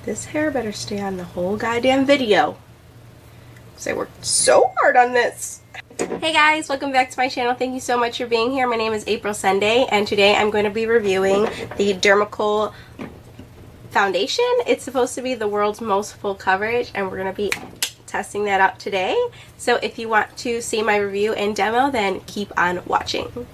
This hair better stay on the whole goddamn video, because I worked so hard on this. Hey guys, welcome back to my channel. Thank you so much for being here. My name is April Sunday, and today I'm going to be reviewing the Dermacol foundation. It's supposed to be the world's most full coverage, and we're going to be testing that out today. So if you want to see my review and demo, then keep on watching.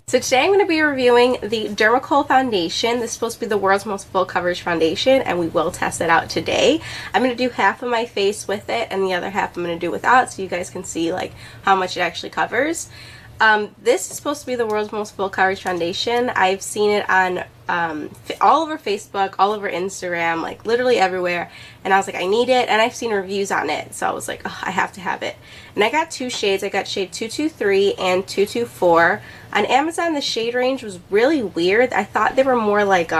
So today I'm going to be reviewing the Dermacol foundation. This is supposed to be the world's most full coverage foundation, and we will test it out today. I'm going to do half of my face with it and the other half I'm going to do without, so you guys can see like how much it actually covers. This is supposed to be the world's most full coverage foundation. I've seen it on all over Facebook, all over Instagram, like literally everywhere, and I was like, I need it, and I've seen reviews on it, so I was like, oh, I have to have it. And I got two shades. I got shade 223 and 224. On Amazon, the shade range was really weird. I thought they were more like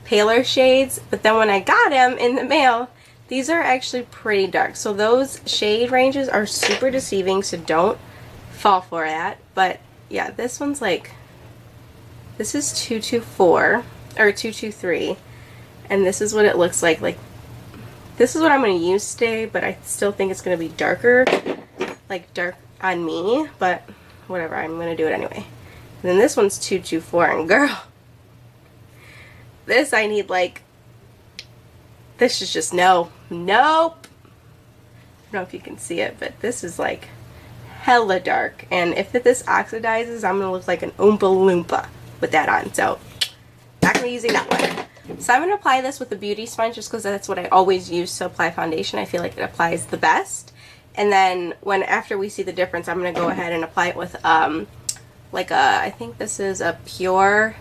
paler shades, but then when I got them in the mail, these are actually pretty dark. So those shade ranges are super deceiving, so don't fall for that. But yeah, this one's like, this is 224 or 223, and this is what it looks like. Like, this is what I'm going to use today, but I still think it's going to be darker, like dark on me, but whatever, I'm going to do it anyway. And then this one's 224, and girl, this I need like, this is just nope. I don't know if you can see it, but this is like hella dark, and if this oxidizes, I'm going to look like an Oompa Loompa with that on, so not going to be using that one. So I'm going to apply this with a beauty sponge just because that's what I always use to apply foundation. I feel like it applies the best. And then after we see the difference, I'm going to go ahead and apply it with like I think this is a pure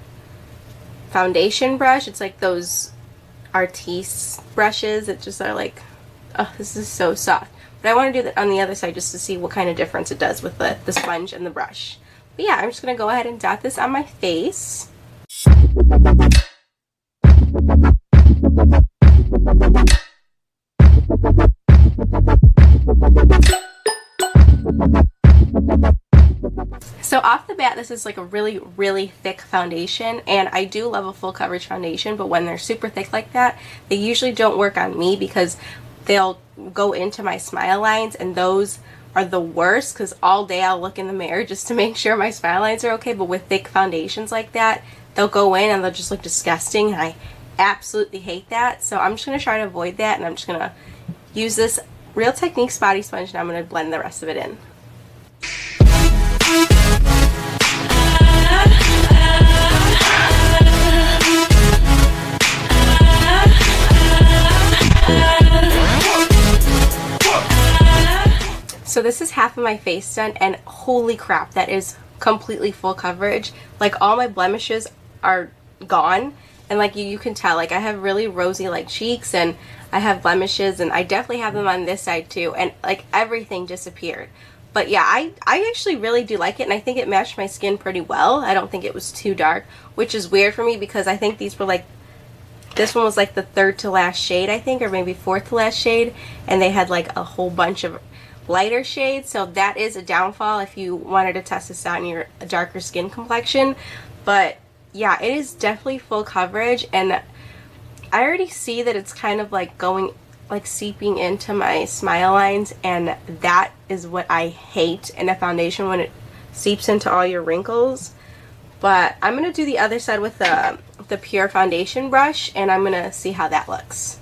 foundation brush. It's like those Artiste brushes that just are like, oh, this is so soft. But I want to do that on the other side just to see what kind of difference it does with the sponge and the brush. But yeah, I'm just going to go ahead and dot this on my face. So off the bat, this is like a really, really thick foundation, and I do love a full coverage foundation, but when they're super thick like that, they usually don't work on me because they'll go into my smile lines, and those are the worst because all day I'll look in the mirror just to make sure my smile lines are okay. But with thick foundations like that, they'll go in and they'll just look disgusting, and I absolutely hate that. So I'm just going to try to avoid that, and I'm just going to use this Real Techniques body sponge, and I'm going to blend the rest of it in. So this is half of my face done, and holy crap, that is completely full coverage. Like, all my blemishes are gone, and like you can tell, like I have really rosy like cheeks, and I have blemishes, and I definitely have them on this side too, and like everything disappeared. But yeah, I actually really do like it, and I think it matched my skin pretty well. I don't think it was too dark, which is weird for me because I think these were like, this one was like the third to last shade, I think, or maybe fourth to last shade, and they had like a whole bunch of lighter shades, so that is a downfall if you wanted to test this out in your darker skin complexion. But yeah, it is definitely full coverage, and I already see that it's kind of like going, like seeping into my smile lines, and that is what I hate in a foundation, when it seeps into all your wrinkles. But I'm going to do the other side with the pure foundation brush, and I'm going to see how that looks.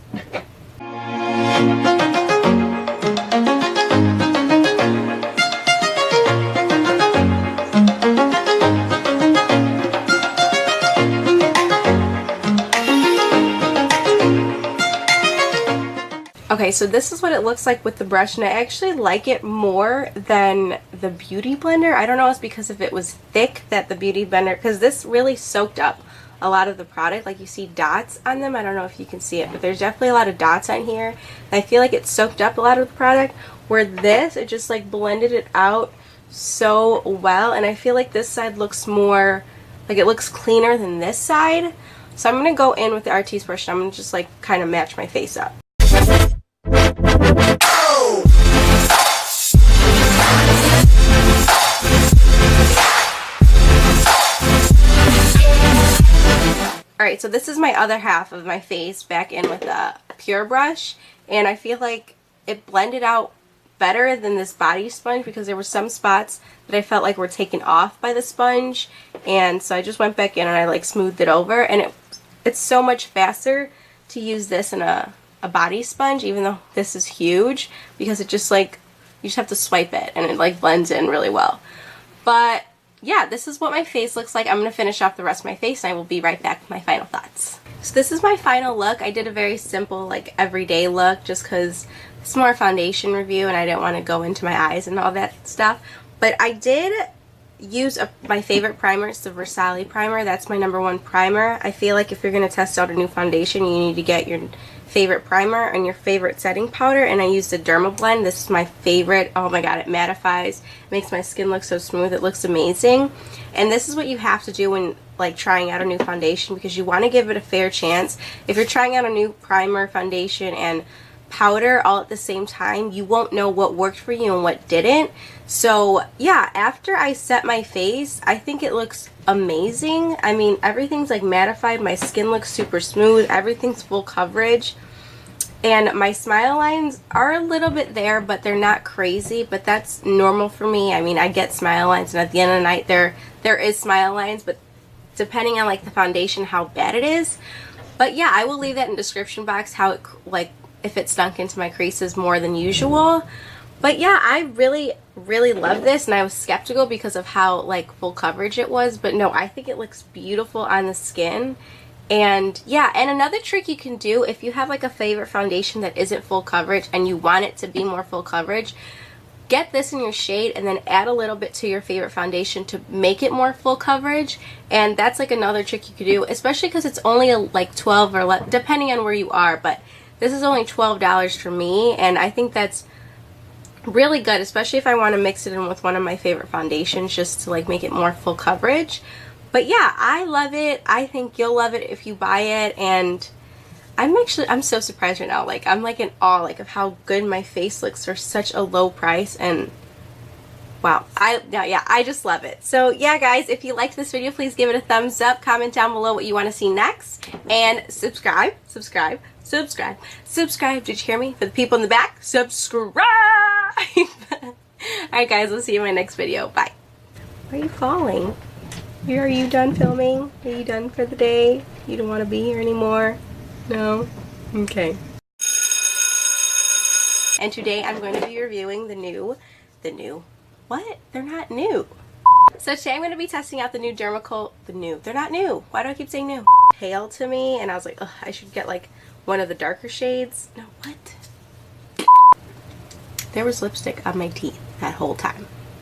Okay, so this is what it looks like with the brush, and I actually like it more than the Beauty Blender. I don't know if it's because if it was thick that the Beauty Blender, because this really soaked up a lot of the product. Like, you see dots on them. I don't know if you can see it, but there's definitely a lot of dots on here. And I feel like it soaked up a lot of the product, where this, it just like blended it out so well, and I feel like this side looks more, like it looks cleaner than this side. So I'm going to go in with the Artiste brush, and I'm going to just like kind of match my face up. Alright, so this is my other half of my face back in with a pure brush, and I feel like it blended out better than this body sponge because there were some spots that I felt like were taken off by the sponge, and so I just went back in and I like smoothed it over, and it's so much faster to use this in a body sponge, even though this is huge, because it just like, you just have to swipe it and it like blends in really well. But yeah, this is what my face looks like. I'm going to finish off the rest of my face and I will be right back with my final thoughts. So this is my final look. I did a very simple like everyday look just because it's more a foundation review and I didn't want to go into my eyes and all that stuff. But I did use my favorite primer. It's the FASALI primer. That's my #1 primer. I feel like if you're going to test out a new foundation, you need to get your favorite primer and your favorite setting powder, and I used the DERMABLEND. This is my favorite. Oh my god, it mattifies. It makes my skin look so smooth. It looks amazing. And this is what you have to do when like trying out a new foundation, because you want to give it a fair chance. If you're trying out a new primer, foundation, and powder all at the same time, you won't know what worked for you and what didn't. So yeah, after I set my face, I think it looks amazing. I mean, everything's like mattified, my skin looks super smooth, everything's full coverage, and my smile lines are a little bit there, but they're not crazy, but that's normal for me. I mean, I get smile lines, and at the end of the night there is smile lines, but depending on like the foundation, how bad it is. But yeah, I will leave that in the description box, how it like if it stunk into my creases more than usual. But yeah, I really love this, and I was skeptical because of how like full coverage it was, but no, I think it looks beautiful on the skin. And yeah, and another trick you can do if you have like a favorite foundation that isn't full coverage and you want it to be more full coverage, get this in your shade and then add a little bit to your favorite foundation to make it more full coverage. And that's like another trick you could do, especially because it's only like 12 or less, depending on where you are, but this is only $12 for me, and I think that's really good, especially if I want to mix it in with one of my favorite foundations just to like make it more full coverage. But yeah, I love it. I think you'll love it if you buy it, and I'm so surprised right now. Like, I'm like in awe like of how good my face looks for such a low price, and wow, I just love it. So yeah guys, if you liked this video, please give it a thumbs up, comment down below what you want to see next, and subscribe. Did you hear me? For the people in the back, subscribe. Alright guys, we'll see you in my next video. Bye. Why are you falling? Are you done filming? Are you done for the day? You don't want to be here anymore? No? Okay. And today I'm going to be reviewing the new, what? They're not new. So today I'm going to be testing out the new Dermacol, they're not new. Why do I keep saying new? Pale to me, and I was like, ugh, I should get like one of the darker shades. No, what? There was lipstick on my teeth that whole time.